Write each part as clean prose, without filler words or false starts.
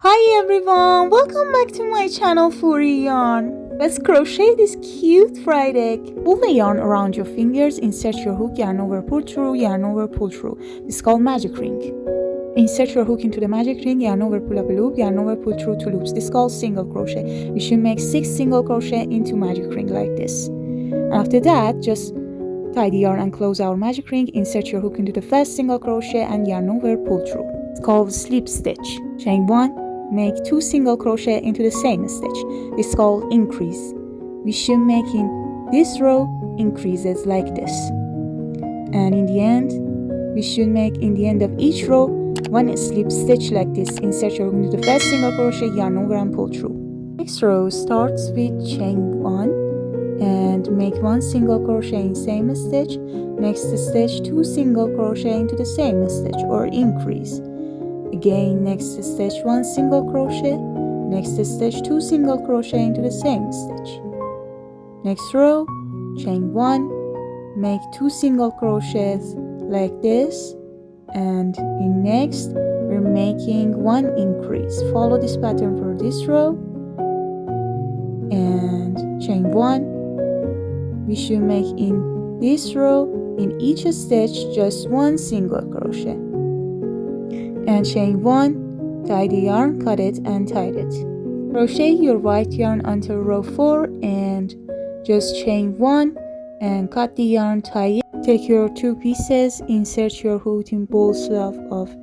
Hi everyone, welcome back to my channel Furi Yarn. Let's crochet this cute fried egg. Pull the yarn around your fingers, insert your hook, yarn over, pull through, yarn over, pull through. This is called magic ring. Insert your hook into the magic ring, yarn over, pull up a loop, yarn over, pull through 2 loops. This is called single crochet. We should make 6 single crochet into magic ring like this. After that, just tie the yarn and close our magic ring, insert your hook into the first single crochet and yarn over, pull through. It's called slip stitch. Chain 1, make 2 single crochet into the same stitch. This is called increase. We should make in this row increases like this. And in the end, we should make in the end of each row 1 slip stitch like this. Insert your hook into the first single crochet, yarn over and pull through. Next row starts with chain 1 and make 1 single crochet in same stitch. Next stitch 2 single crochet into the same stitch or increase. Again, next stitch 1 single crochet, next stitch 2 single crochet into the same stitch. Next row, chain 1, make 2 single crochets like this, and in next we're making 1 increase. Follow this pattern for this row, and chain 1. We should make in this row in each stitch just 1 single crochet. And chain 1, tie the yarn, cut it and tie it. Crochet your white yarn until row 4 and just chain 1 and cut the yarn, tie it. Take your 2 pieces, insert your hook in both sides of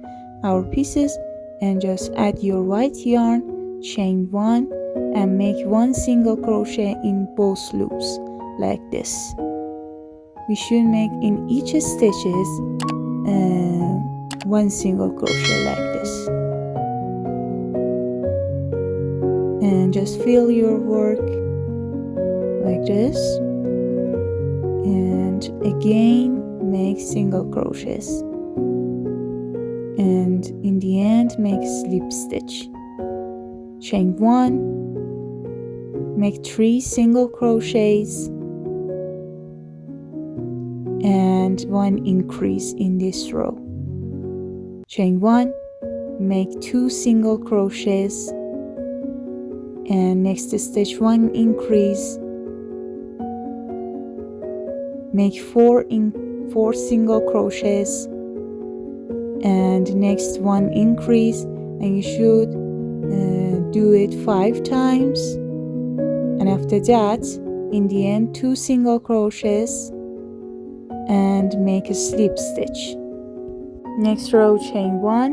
our pieces and just add your white yarn, chain 1 and make 1 single crochet in both loops like this. We should make in each stitches 1 single crochet like this, and just fill your work like this, and again make single crochets, and in the end make slip stitch. Chain 1, make 3 single crochets and 1 increase in this row. Chain 1, make 2 single crochets and next stitch 1 increase, make 4 single crochets and next 1 increase, and you should do it 5 times, and after that in the end 2 single crochets and make a slip stitch. Next row, chain 1.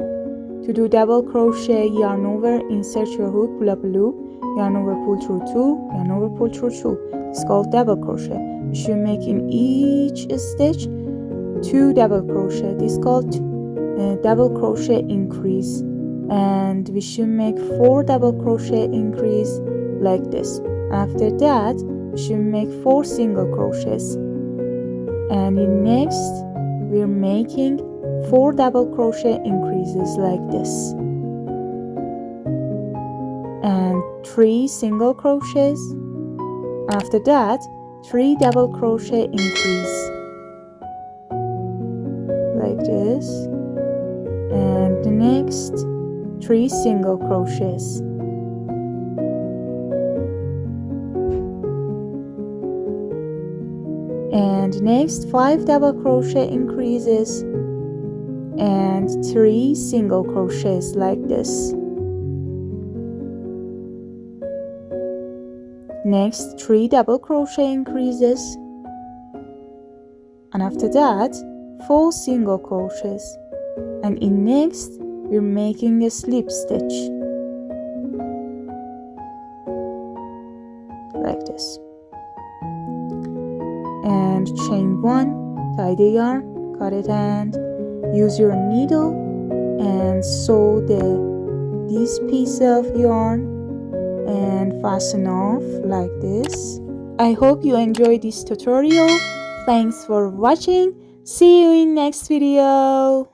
To do double crochet, yarn over, insert your hook, pull up a loop, yarn over, pull through 2, yarn over, pull through 2. It's called double crochet. You should make in each stitch 2 double crochet. This is called double crochet increase, and we should make 4 double crochet increase like this. After that, we should make 4 single crochets, and in next we're making 4 double crochet increases like this, and 3 single crochets. After that 3 double crochet increase like this, and the next 3 single crochets, and next 5 double crochet increases and 3 single crochets like this. Next 3 double crochet increases, and after that 4 single crochets, and in next we're making a slip stitch like this, and chain 1, tie the yarn, cut it and use your needle and sew this piece of yarn and fasten off like this. I hope you enjoyed this tutorial. Thanks for watching. See you in next video.